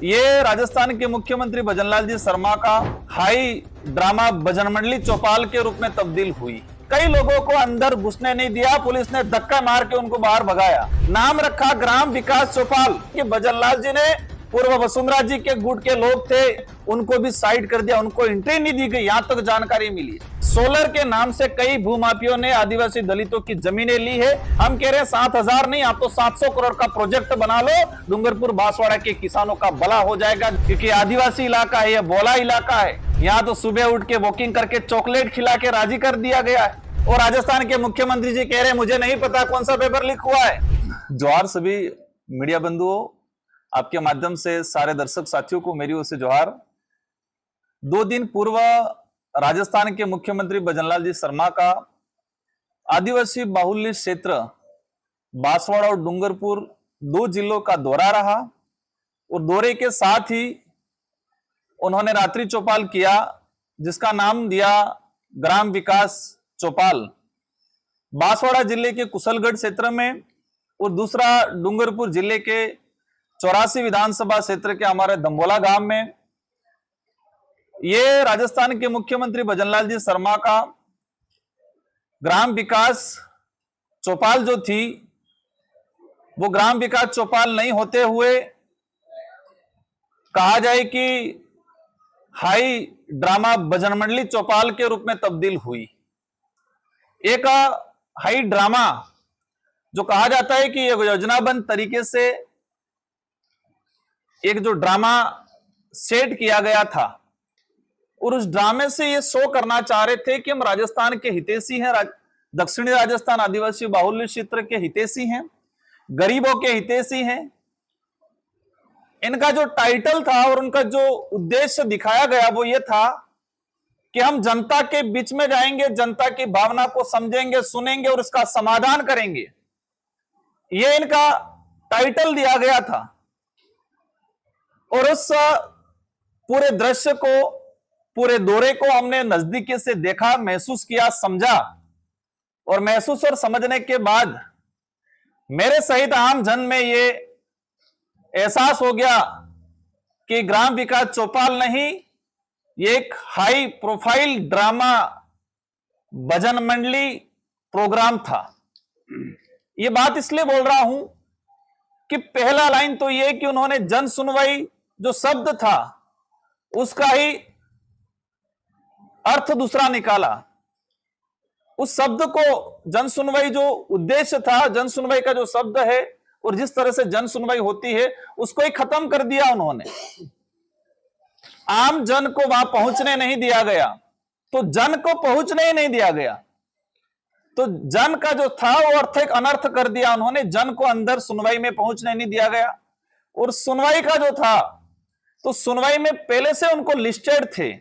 ये राजस्थान के मुख्यमंत्री भजनलाल जी शर्मा का हाई ड्रामा भजन मंडली चौपाल के रूप में तब्दील हुई। कई लोगों को अंदर घुसने नहीं दिया, पुलिस ने धक्का मार के उनको बाहर भगाया। नाम रखा ग्राम विकास चौपाल कि भजनलाल जी ने पूर्व वसुंधरा जी के गुट के लोग थे, उनको भी साइड कर दिया, उनको एंट्री नहीं दी गई, यहां तक जानकारी मिली। सोलर के नाम से कई भूमाफियों ने आदिवासी दलितों की जमीनें ली है। हम कह रहे हैं 7,000 नहीं, आप तो 700 करोड़ का प्रोजेक्ट बना लो, डूंगरपुर बांसवाड़ा के किसानों का भला हो जाएगा। क्योंकि आदिवासी इलाका है, यह बोला इलाका है, यहाँ तो सुबह उठ के वॉकिंग करके चॉकलेट खिला के राजी कर दिया गया है। और राजस्थान के मुख्यमंत्री जी कह रहे हैं मुझे नहीं पता कौन सा पेपर लीक हुआ है। जोहार सभी मीडिया बंधुओं, आपके माध्यम से सारे दर्शक साथियों को मेरी ओर से जोहार। 2 दिन पूर्व राजस्थान के मुख्यमंत्री भजनलाल जी शर्मा का आदिवासी बाहुल्य क्षेत्र बांसवाड़ा और डूंगरपुर 2 जिलों का दौरा रहा और दौरे के साथ ही उन्होंने रात्रि चौपाल किया, जिसका नाम दिया ग्राम विकास चौपाल। बांसवाड़ा जिले के कुशलगढ़ क्षेत्र में और दूसरा डूंगरपुर जिले के 84 विधानसभा क्षेत्र के हमारे दंबोला गांव में। ये राजस्थान के मुख्यमंत्री भजनलाल जी शर्मा का ग्राम विकास चौपाल जो थी वो ग्राम विकास चौपाल नहीं होते हुए कहा जाए कि हाई ड्रामा भजन मंडली चौपाल के रूप में तब्दील हुई। एक हाई ड्रामा जो कहा जाता है कि ये योजनाबद्ध तरीके से एक जो ड्रामा सेट किया गया था और उस ड्रामे से ये शो करना चाह रहे थे कि हम राजस्थान के हितैषी हैं, दक्षिणी राजस्थान आदिवासी बाहुल्य क्षेत्र के हितैषी हैं, गरीबों के हितैषी हैं। इनका जो टाइटल था और उनका जो उद्देश्य दिखाया गया वो ये था कि हम जनता के बीच में जाएंगे, जनता की भावना को समझेंगे, सुनेंगे और इसका समाधान करेंगे। ये इनका टाइटल दिया गया था। और उस पूरे दृश्य को, पूरे दौरे को हमने नजदीकी से देखा, महसूस किया, समझा। और महसूस और समझने के बाद मेरे सहित आम जन में ये एहसास हो गया कि ग्राम विकास चौपाल नहीं, ये एक हाई प्रोफाइल ड्रामा भजन मंडली प्रोग्राम था। ये बात इसलिए बोल रहा हूं कि पहला लाइन तो ये कि उन्होंने जन सुनवाई जो शब्द था उसका ही अर्थ दूसरा निकाला। उस शब्द को, जन सुनवाई जो उद्देश्य था, जन सुनवाई का जो शब्द है और जिस तरह से जन सुनवाई होती है उसको ही खत्म कर दिया उन्होंने। आम जन को वहां पहुंचने नहीं दिया गया, तो जन को पहुंचने ही नहीं दिया गया, तो जन का जो था वो अर्थ एक अनर्थ कर दिया उन्होंने। जन को अंदर सुनवाई में पहुंचने नहीं दिया गया। और सुनवाई का जो था, तो सुनवाई में पहले से उनको लिस्टेड थे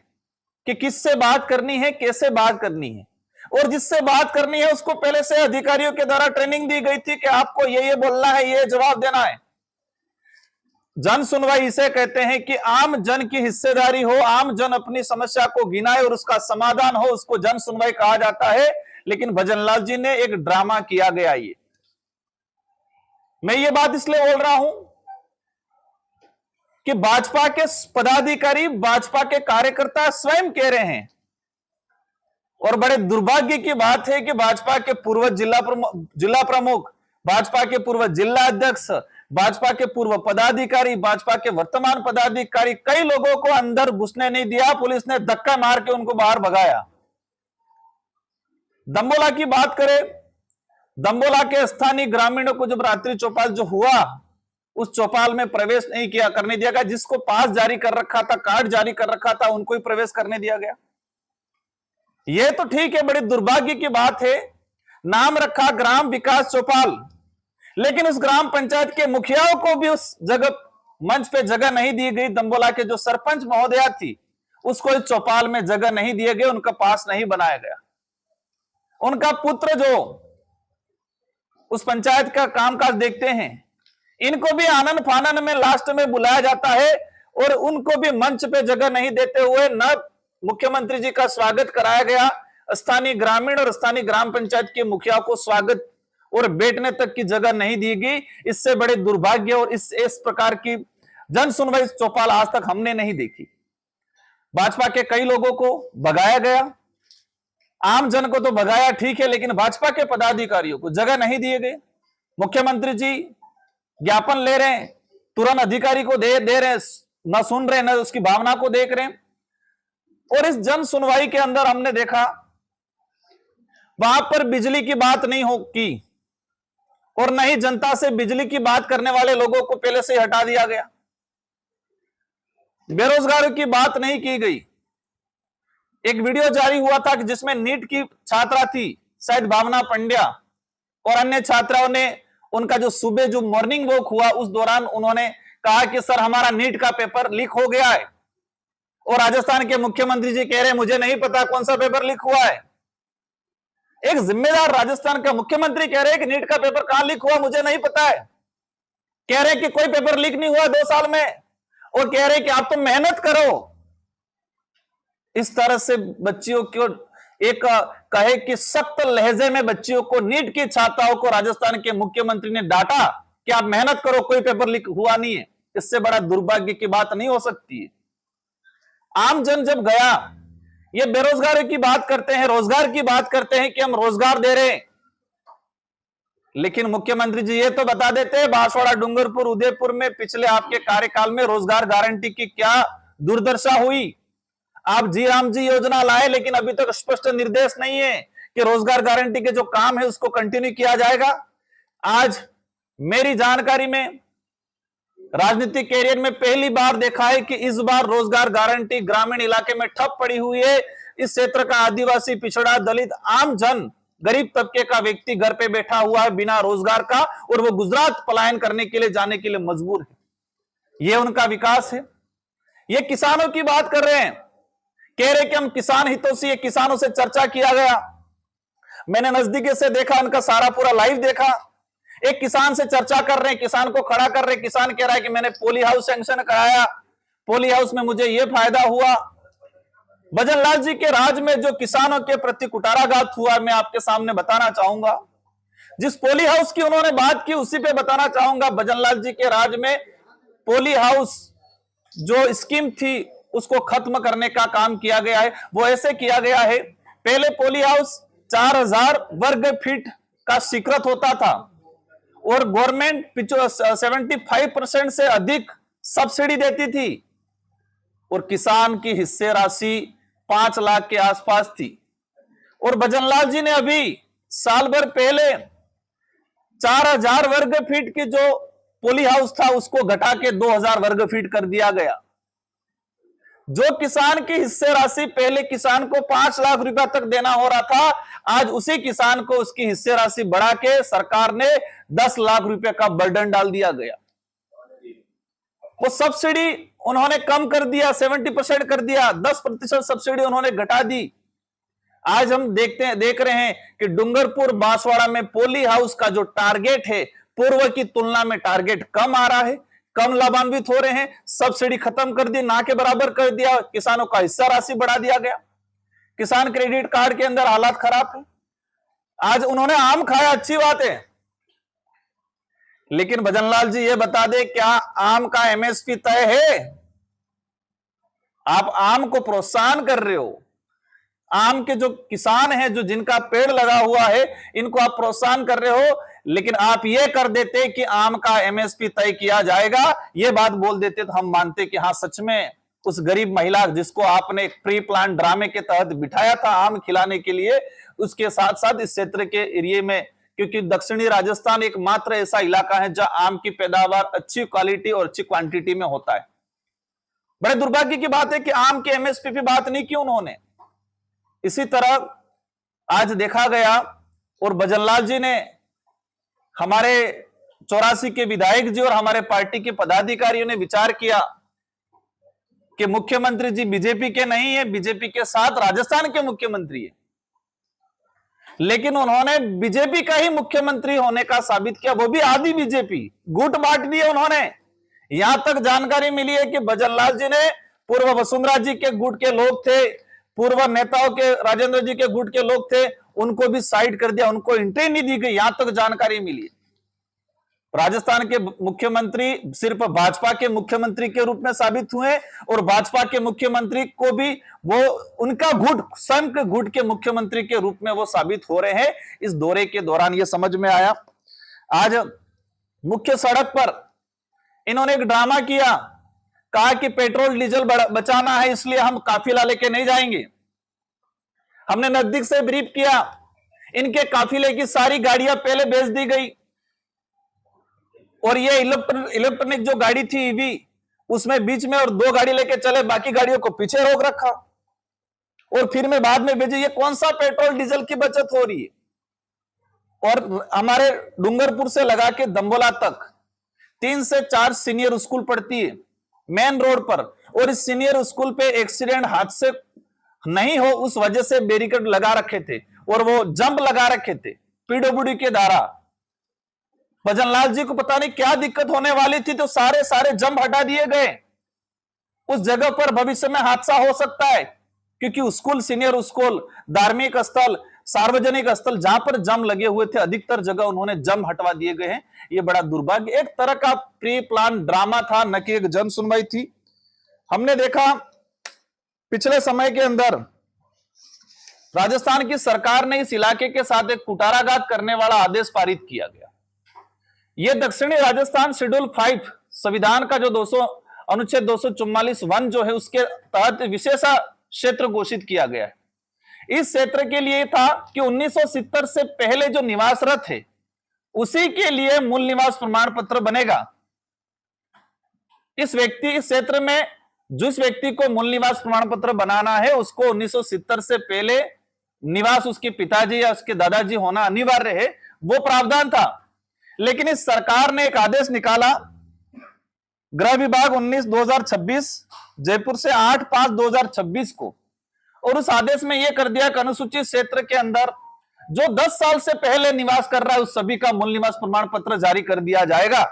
कि किससे बात करनी है, कैसे बात करनी है, और जिससे बात करनी है उसको पहले से अधिकारियों के द्वारा ट्रेनिंग दी गई थी कि आपको ये बोलना है, ये जवाब देना है। जन सुनवाई इसे कहते हैं कि आम जन की हिस्सेदारी हो, आम जन अपनी समस्या को गिनाए और उसका समाधान हो, उसको जन सुनवाई कहा जाता है। लेकिन भजनलाल जी ने एक ड्रामा किया गया। ये मैं ये बात इसलिए बोल रहा हूं कि भाजपा के पदाधिकारी, भाजपा के कार्यकर्ता स्वयं कह रहे हैं, और बड़े दुर्भाग्य की बात है कि भाजपा के पूर्व जिला प्रमुख, भाजपा के पूर्व जिला अध्यक्ष, भाजपा के पूर्व पदाधिकारी, भाजपा के वर्तमान पदाधिकारी, कई लोगों को अंदर घुसने नहीं दिया, पुलिस ने धक्का मार के उनको बाहर भगाया। दंबोला की बात करें, दंबोला के स्थानीय ग्रामीणों को जब रात्रि चौपाल जो हुआ, उस चौपाल में प्रवेश नहीं किया, करने दिया गया। जिसको पास जारी कर रखा था, कार्ड जारी कर रखा था, उनको ही प्रवेश करने दिया गया। यह तो ठीक है, बड़ी दुर्भाग्य की बात है। नाम रखा ग्राम विकास चौपाल, लेकिन उस ग्राम पंचायत के मुखियाओं को भी उस जगह, मंच पे जगह नहीं दी गई। दंबोला के जो सरपंच महोदया थी उसको इस चौपाल में जगह नहीं दिए गए, उनका पास नहीं बनाया गया। उनका पुत्र जो उस पंचायत का कामकाज देखते हैं, इनको भी आनन फानन में लास्ट में बुलाया जाता है और उनको भी मंच पे जगह नहीं देते हुए न मुख्यमंत्री जी का स्वागत कराया गया। स्थानीय ग्रामीण और स्थानीय ग्राम पंचायत के मुखिया को स्वागत और बैठने तक की जगह नहीं दी गई। इससे बड़े दुर्भाग्य और इस प्रकार की जन सुनवाई चौपाल आज तक हमने नहीं देखी। भाजपा के कई लोगों को भगाया गया, आम जन को तो भगाया ठीक है, लेकिन भाजपा के पदाधिकारियों को जगह नहीं दिए गए। मुख्यमंत्री जी ज्ञापन ले रहे हैं, तुरंत अधिकारी को दे रहे हैं, न सुन रहे, न उसकी भावना को देख रहे हैं। और इस जन सुनवाई के अंदर हमने देखा वहां पर बिजली की बात नहीं हो की, और न ही जनता से बिजली की बात करने वाले लोगों को पहले से ही हटा दिया गया। बेरोजगारों की बात नहीं की गई। एक वीडियो जारी हुआ था कि जिसमें नीट की छात्रा थी, शायद भावना पंड्या, और अन्य छात्राओं ने उनका जो सुबह जो मॉर्निंग वॉक हुआ उस दौरान उन्होंने कहा कि सर हमारा नीट का पेपर लीक हो गया है, और राजस्थान के मुख्यमंत्री जी कह रहे हैं मुझे नहीं पता कौन सा पेपर लीक हुआ है। एक जिम्मेदार राजस्थान का मुख्यमंत्री कह रहे हैं कि नीट का पेपर कहां लीक हुआ मुझे नहीं पता है, कह रहे हैं कि कोई पेपर लीक नहीं हुआ 2 साल में, और कह रहे हैं कि आप तो मेहनत करो। इस तरह से बच्चियों को एक कहे कि सख्त लहजे में बच्चियों को, नीट की छात्राओं को राजस्थान के मुख्यमंत्री ने डांटा कि आप मेहनत करो, कोई पेपर लीक हुआ नहीं है। इससे बड़ा दुर्भाग्य की बात नहीं हो सकती है। आम जन जब गया, ये बेरोजगारी की बात करते हैं, रोजगार की बात करते हैं कि हम रोजगार दे रहे हैं, लेकिन मुख्यमंत्री जी ये तो बता देते हैं बांसवाड़ा, डूंगरपुर, उदयपुर में पिछले आपके कार्यकाल में रोजगार गारंटी की क्या दुर्दशा हुई। आप जी राम जी योजना लाए, लेकिन अभी तक स्पष्ट निर्देश नहीं है कि रोजगार गारंटी के जो काम है उसको कंटिन्यू किया जाएगा। आज मेरी जानकारी में राजनीतिक कैरियर में पहली बार देखा है कि इस बार रोजगार गारंटी ग्रामीण इलाके में ठप पड़ी हुई है। इस क्षेत्र का आदिवासी, पिछड़ा, दलित, आम जन, गरीब तबके का व्यक्ति घर पे बैठा हुआ है बिना रोजगार का, और वो गुजरात पलायन करने के लिए, जाने के लिए मजबूर है। ये उनका विकास है। ये किसानों की बात कर रहे हैं, कह रहे कि हम किसान हितों से, किसानों से चर्चा किया गया। मैंने नजदीकी से देखा, उनका सारा पूरा लाइव देखा। एक किसान से चर्चा कर रहे हैं, किसान को खड़ा कर रहे हैं। किसान कह रहा है कि मैंने पोली हाउस सैंक्शन कराया, पोली हाउस में मुझे यह फायदा हुआ। भजनलाल जी के राज में जो किसानों के प्रति कुटाराघात हुआ, मैं आपके सामने बताना चाहूंगा। जिस पोली हाउस की उन्होंने बात की उसी पे बताना चाहूंगा। भजनलाल जी के राज में पोली हाउस जो स्कीम थी उसको खत्म करने का काम किया गया है। वो ऐसे किया गया है, पहले पोली हाउस 4000 वर्ग फीट का स्वीकृत होता था, और गवर्नमेंट 75% से अधिक सब्सिडी देती थी, और किसान की हिस्से राशि 5 लाख के आसपास थी। और भजनलाल जी ने अभी साल भर पहले 4000 वर्ग फीट की जो पोली हाउस था उसको घटा के 2000 वर्ग फीट कर दिया गया। जो किसान की हिस्से राशि पहले किसान को 5 लाख रुपया तक देना हो रहा था, आज उसी किसान को उसकी हिस्से राशि बढ़ा के सरकार ने 10 लाख रुपए का बर्डन डाल दिया गया। वो सब्सिडी उन्होंने कम कर दिया, 70% कर दिया, 10% सब्सिडी उन्होंने घटा दी। आज हम देख रहे हैं कि डूंगरपुर, बांसवाड़ा में पोली हाउस का जो टारगेट है पूर्व की तुलना में टारगेट कम आ रहा है, कम लाभान्वित हो रहे हैं। सब्सिडी खत्म कर दी, ना के बराबर कर दिया, किसानों का हिस्सा राशि बढ़ा दिया गया। किसान क्रेडिट कार्ड के अंदर हालात खराब है। आज उन्होंने आम खाया, अच्छी बात है, लेकिन भजनलाल जी ये बता दे क्या आम का एमएसपी तय है? आप आम को प्रोत्साहन कर रहे हो। आम के जो किसान हैं, जो जिनका पेड़ लगा हुआ है, इनको आप प्रोत्साहन कर रहे हो, लेकिन आप ये कर देते कि आम का एमएसपी तय किया जाएगा, ये बात बोल देते तो हम मानते कि हाँ सच में उस गरीब महिला जिसको आपने एक प्री प्लान ड्रामे के तहत बिठाया था आम खिलाने के लिए, उसके साथ साथ इस क्षेत्र के एरिया में, क्योंकि दक्षिणी राजस्थान एकमात्र ऐसा इलाका है जहां आम की पैदावार अच्छी क्वालिटी और अच्छी क्वांटिटी में होता है। बड़े दुर्भाग्य की बात है कि आम के एमएसपी पे बात नहीं की उन्होंने। इसी तरह आज देखा गया, और भजनलाल जी ने, हमारे 84 के विधायक जी और हमारे पार्टी के पदाधिकारियों ने विचार किया कि मुख्यमंत्री जी बीजेपी के नहीं है, बीजेपी के साथ राजस्थान के मुख्यमंत्री है, लेकिन उन्होंने बीजेपी का ही मुख्यमंत्री होने का साबित किया, वो भी आधी बीजेपी, गुट बांट दिए उन्होंने। यहां तक जानकारी मिली है कि भजनलाल जी ने पूर्व वसुंधरा जी के गुट के लोग थे, पूर्व नेताओं के, राजेंद्र जी के गुट के लोग थे, उनको भी साइड कर दिया, उनको एंट्री नहीं दी गई, यहां तक जानकारी मिली। राजस्थान के मुख्यमंत्री सिर्फ भाजपा के मुख्यमंत्री के रूप में साबित हुए और भाजपा के मुख्यमंत्री को भी वो उनका गुट, स्वयं के गुट के मुख्यमंत्री के रूप में वो साबित हो रहे हैं। इस दौरे के दौरान ये समझ में आया। आज मुख्य सड़क पर इन्होंने एक ड्रामा किया, कहा कि पेट्रोल डीजल बचाना है इसलिए हम काफिला लेके नहीं जाएंगे। हमने नजदीक से ब्रीफ किया, इनके काफिले की सारी गाड़ियां पहले बेच दी गई और ये इलेक्ट्रॉनिक जो गाड़ी थी ईवी, उसमें बीच में और 2 गाड़ी लेके चले, बाकी गाड़ियों को पीछे रोक रखा और फिर में बाद में भेजे। ये कौन सा पेट्रोल डीजल की बचत हो रही है? और हमारे डूंगरपुर से लगा के दंबोला तक 3 से 4 सीनियर स्कूल पढ़ती है मेन रोड पर, और इस सीनियर स्कूल पे एक्सीडेंट हादसे नहीं हो उस वजह से बैरिकेड लगा रखे थे और वो जंप लगा रखे थे पीडब्ल्यूडी के द्वारा। भजनलाल जी को पता नहीं क्या दिक्कत होने वाली थी, तो सारे जंप हटा दिए गए। उस जगह पर भविष्य में हादसा हो सकता है, क्योंकि स्कूल, सीनियर स्कूल, धार्मिक स्थल, सार्वजनिक स्थल जहां पर जम लगे हुए थे, अधिकतर जगह उन्होंने जम हटवा दिए गए हैं। ये बड़ा दुर्भाग्य, एक तरह का प्री प्लान ड्रामा था, न कि एक जन सुनवाई थी। हमने देखा पिछले समय के अंदर राजस्थान की सरकार ने इस इलाके के साथ एक कुटाराघात करने वाला आदेश पारित किया गया। यह दक्षिणी राजस्थान शेड्यूल 5 संविधान का जो अनुच्छेद 244 वन जो है उसके तहत विशेष क्षेत्र घोषित किया गया है। इस क्षेत्र के लिए था कि 1970 से पहले जो निवासरत है उसी के लिए मूल निवास प्रमाण पत्र बनेगा। इस क्षेत्र में जिस व्यक्ति को मूल निवास प्रमाण पत्र बनाना है उसको 1970 से पहले निवास उसके पिताजी या उसके दादाजी होना अनिवार्य है, वो प्रावधान था। लेकिन इस सरकार ने एक आदेश निकाला, गृह विभाग 19/2026 जयपुर से 8/5/2026 को, और उस आदेश में यह कर दिया कि अनुसूचित क्षेत्र के अंदर जो 10 साल से पहले निवास कर रहा है उस सभी का मूल निवास प्रमाण पत्र जारी कर दिया जाएगा।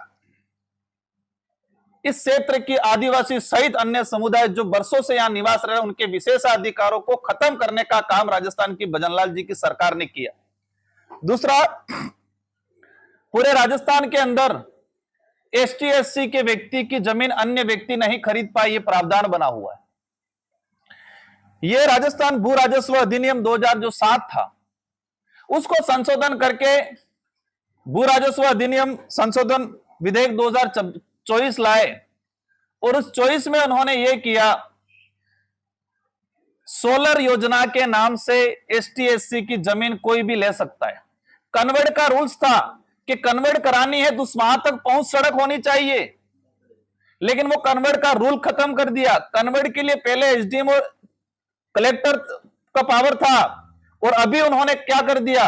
इस क्षेत्र की आदिवासी सहित अन्य समुदाय जो वर्षों से यहां निवास रहे उनके विशेषाधिकारों को खत्म करने का काम राजस्थान की भजनलाल जी की सरकार ने किया। दूसरा, पूरे राजस्थान के अंदर एसटी एससी के व्यक्ति की जमीन अन्य व्यक्ति नहीं खरीद पाए, यह प्रावधान बना हुआ है। यह राजस्थान भू राजस्व अधिनियम 2007 था, उसको संशोधन करके भू राजस्व अधिनियम संशोधन विधेयक 2024 लाए, और उस 24 में उन्होंने यह किया, सोलर योजना के नाम से एसटी एससी की जमीन कोई भी ले सकता है। कन्वर्ट का रूल्स था कि कन्वर्ट करानी है तो वहां तक पहुंच सड़क होनी चाहिए, लेकिन वो कन्वर्ट का रूल खत्म कर दिया। कन्वर्ट के लिए पहले एसडीएम और कलेक्टर का पावर था, और अभी उन्होंने क्या कर दिया,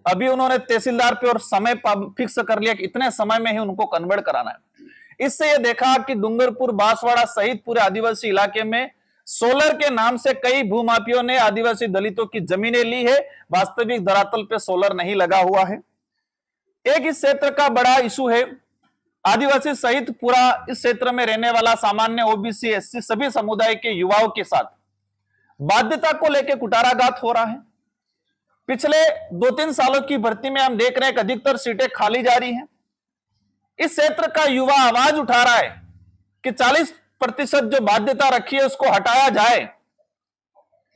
अभी उन्होंने तहसीलदार पे और समय फिक्स कर लिया कि इतने समय में ही उनको कन्वर्ट कराना है। इससे यह देखा कि डूंगरपुर, बांसवाड़ा सहित पूरे आदिवासी इलाके में सोलर के नाम से कई भूमाफियों ने आदिवासी दलितों की जमीनें ली है, वास्तविक धरातल पे सोलर नहीं लगा हुआ है। एक इस क्षेत्र का बड़ा इशू है, आदिवासी सहित पूरा इस क्षेत्र में रहने वाला सामान्य ओबीसी एससी सभी समुदाय के युवाओं के साथ बाध्यता को लेकर कुटाराघात हो रहा है। पिछले 2-3 सालों की भर्ती में हम देख रहे हैं कि अधिकतर सीटें खाली जा रही हैं। इस क्षेत्र का युवा आवाज उठा रहा है कि 40% जो बाध्यता रखी है उसको हटाया जाए,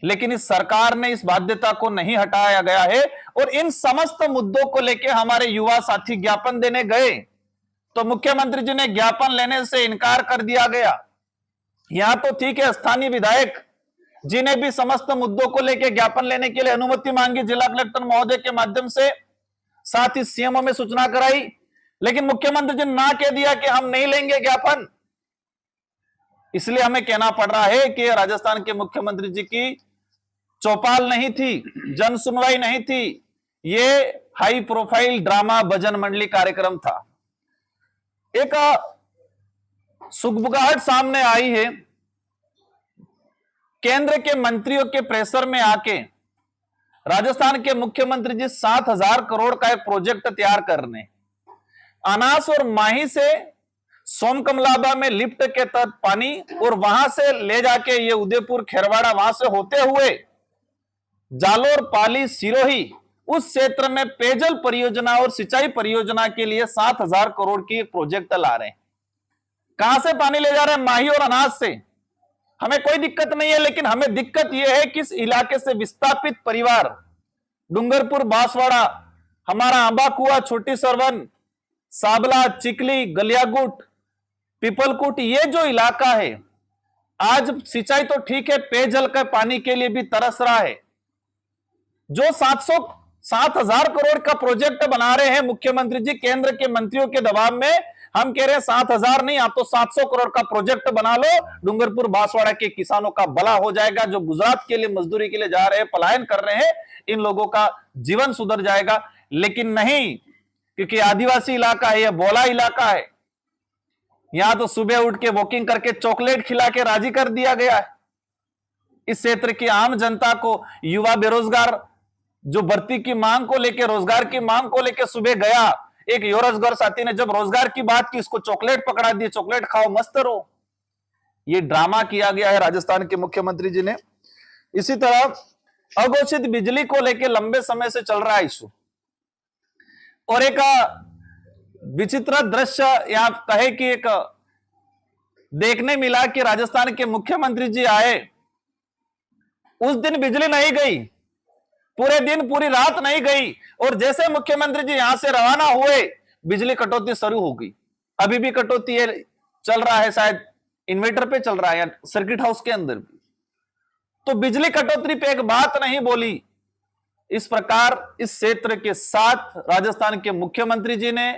लेकिन इस सरकार ने इस बाध्यता को नहीं हटाया गया है। और इन समस्त मुद्दों को लेकर हमारे युवा साथी ज्ञापन देने गए तो मुख्यमंत्री जी ने ज्ञापन लेने से इनकार कर दिया गया। यहां तो ठीक है, स्थानीय विधायक जिन्हें भी समस्त मुद्दों को लेकर ज्ञापन लेने के लिए अनुमति मांगी जिला कलेक्टर महोदय के माध्यम से, साथ ही सीएमओ में सूचना कराई, लेकिन मुख्यमंत्री जी ने ना कह दिया कि हम नहीं लेंगे ज्ञापन। इसलिए हमें कहना पड़ रहा है कि राजस्थान के मुख्यमंत्री जी की चौपाल नहीं थी, जन सुनवाई नहीं थी, ये हाई प्रोफाइल ड्रामा भजन मंडली कार्यक्रम था। एक सुगबुगाहट सामने आई है, केंद्र के मंत्रियों के प्रेशर में आके राजस्थान के मुख्यमंत्री जी 7,000 करोड़ का एक प्रोजेक्ट तैयार करने, अनास और माही से सोमकमलाबा में लिफ्ट के तहत पानी, और वहां से ले जाके ये उदयपुर खेरवाड़ा, वहां से होते हुए जालोर, पाली, सिरोही उस क्षेत्र में पेयजल परियोजना और सिंचाई परियोजना के लिए 7,000 करोड़ की एक प्रोजेक्ट ला रहे हैं। कहां से पानी ले जा रहे हैं? माही और अनाज से। हमें कोई दिक्कत नहीं है, लेकिन हमें दिक्कत यह है कि इस इलाके से विस्थापित परिवार, डूंगरपुर, बांसवाड़ा, हमारा आंबा कुआ, छोटी सरवन, साबला, चिकली, गलियागुट, पीपलकुट, ये जो इलाका है आज सिंचाई तो ठीक है, पेयजल के पानी के लिए भी तरस रहा है। जो 7,000 करोड़ का प्रोजेक्ट बना रहे हैं मुख्यमंत्री जी केंद्र के मंत्रियों के दबाव में, हम कह रहे हैं 7,000 नहीं, आप तो 700 करोड़ का प्रोजेक्ट बना लो। डूंगरपुर बांसवाड़ा के किसानों का भला हो जाएगा, जो गुजरात के लिए मजदूरी के लिए जा रहे हैं, पलायन कर रहे हैं, इन लोगों का जीवन सुधर जाएगा। लेकिन नहीं, क्योंकि आदिवासी इलाका है, यह बोला इलाका है, यहां तो सुबह उठ के वॉकिंग करके चॉकलेट खिला के राजी कर दिया गया है। इस क्षेत्र की आम जनता को, युवा बेरोजगार जो भर्ती की मांग को लेकर, रोजगार की मांग को लेकर सुबह गया, एक योरजगर साथी ने जब रोजगार की बात की, इसको चॉकलेट पकड़ा दी, चॉकलेट खाओ मस्त रहो। ये ड्रामा किया गया है राजस्थान के मुख्यमंत्री जी ने। इसी तरह अघोषित बिजली को लेकर लंबे समय से चल रहा है इशू, और एक विचित्र दृश्य यहां कहे कि एक देखने मिला कि राजस्थान के मुख्यमंत्री जी आए, उस दिन बिजली नहीं गई, पूरे दिन पूरी रात नहीं गई, और जैसे मुख्यमंत्री जी यहां से रवाना हुए बिजली कटौती शुरू हो गई। अभी भी कटौती है, चल रहा है, शायद इन्वर्टर पे चल रहा है या सर्किट हाउस के अंदर भी। तो बिजली कटौती पे एक बात नहीं बोली। इस प्रकार इस क्षेत्र के साथ राजस्थान के मुख्यमंत्री जी ने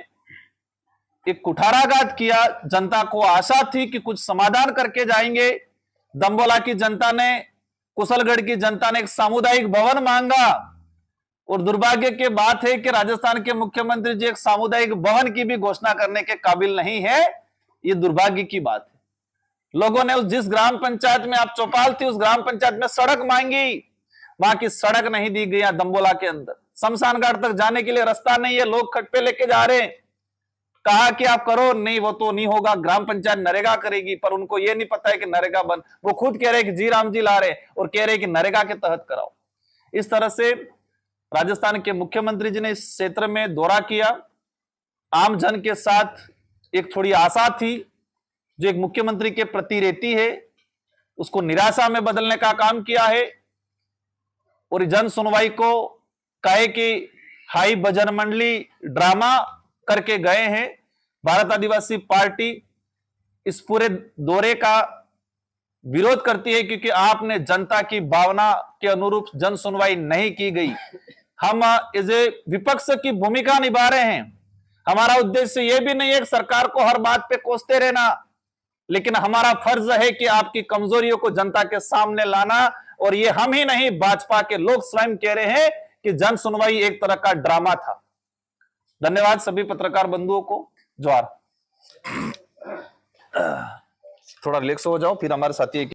एक कुठाराघात किया। जनता को आशा थी कि कुछ समाधान करके जाएंगे। दंबोला की जनता ने, कुशलगढ़ की जनता ने एक सामुदायिक भवन मांगा, और दुर्भाग्य की बात है कि राजस्थान के मुख्यमंत्री जी एक सामुदायिक भवन की भी घोषणा करने के काबिल नहीं है। ये दुर्भाग्य की बात है। लोगों ने उस जिस ग्राम पंचायत में आप चौपाल थी, उस ग्राम पंचायत में सड़क मांगी, वहां की सड़क नहीं दी गई। दंबोला के अंदर शमशान घाट तक जाने के लिए रास्ता नहीं है, लोग खट्टे लेके जा रहे हैं। कहा कि आप करो, नहीं वो तो नहीं होगा, ग्राम पंचायत नरेगा करेगी, पर उनको ये नहीं पता है कि नरेगा बन, वो खुद कह रहे हैं कि जी राम जी ला रहे और कह रहे हैं कि नरेगा के तहत कराओ। इस तरह से राजस्थान के मुख्यमंत्री जी ने इस क्षेत्र में दौरा किया। आम जन के साथ एक थोड़ी आशा थी जो एक मुख्यमंत्री के प्रति रहती है, उसको निराशा में बदलने का काम किया है। और जन सुनवाई को कहे कि हाई भजन मंडली ड्रामा करके गए हैं। भारत आदिवासी पार्टी इस पूरे दौरे का विरोध करती है, क्योंकि आपने जनता की भावना के अनुरूप जन सुनवाई नहीं की गई। हम एज ए विपक्ष की भूमिका निभा रहे हैं। हमारा उद्देश्य यह भी नहीं है कि सरकार को हर बात पे कोसते रहना, लेकिन हमारा फर्ज है कि आपकी कमजोरियों को जनता के सामने लाना। और ये हम ही नहीं, भाजपा के लोग स्वयं कह रहे हैं कि जन सुनवाई एक तरह का ड्रामा था। धन्यवाद सभी पत्रकार बंधुओं को। जोहार। थोड़ा रिलैक्स हो जाओ, फिर हमारे साथी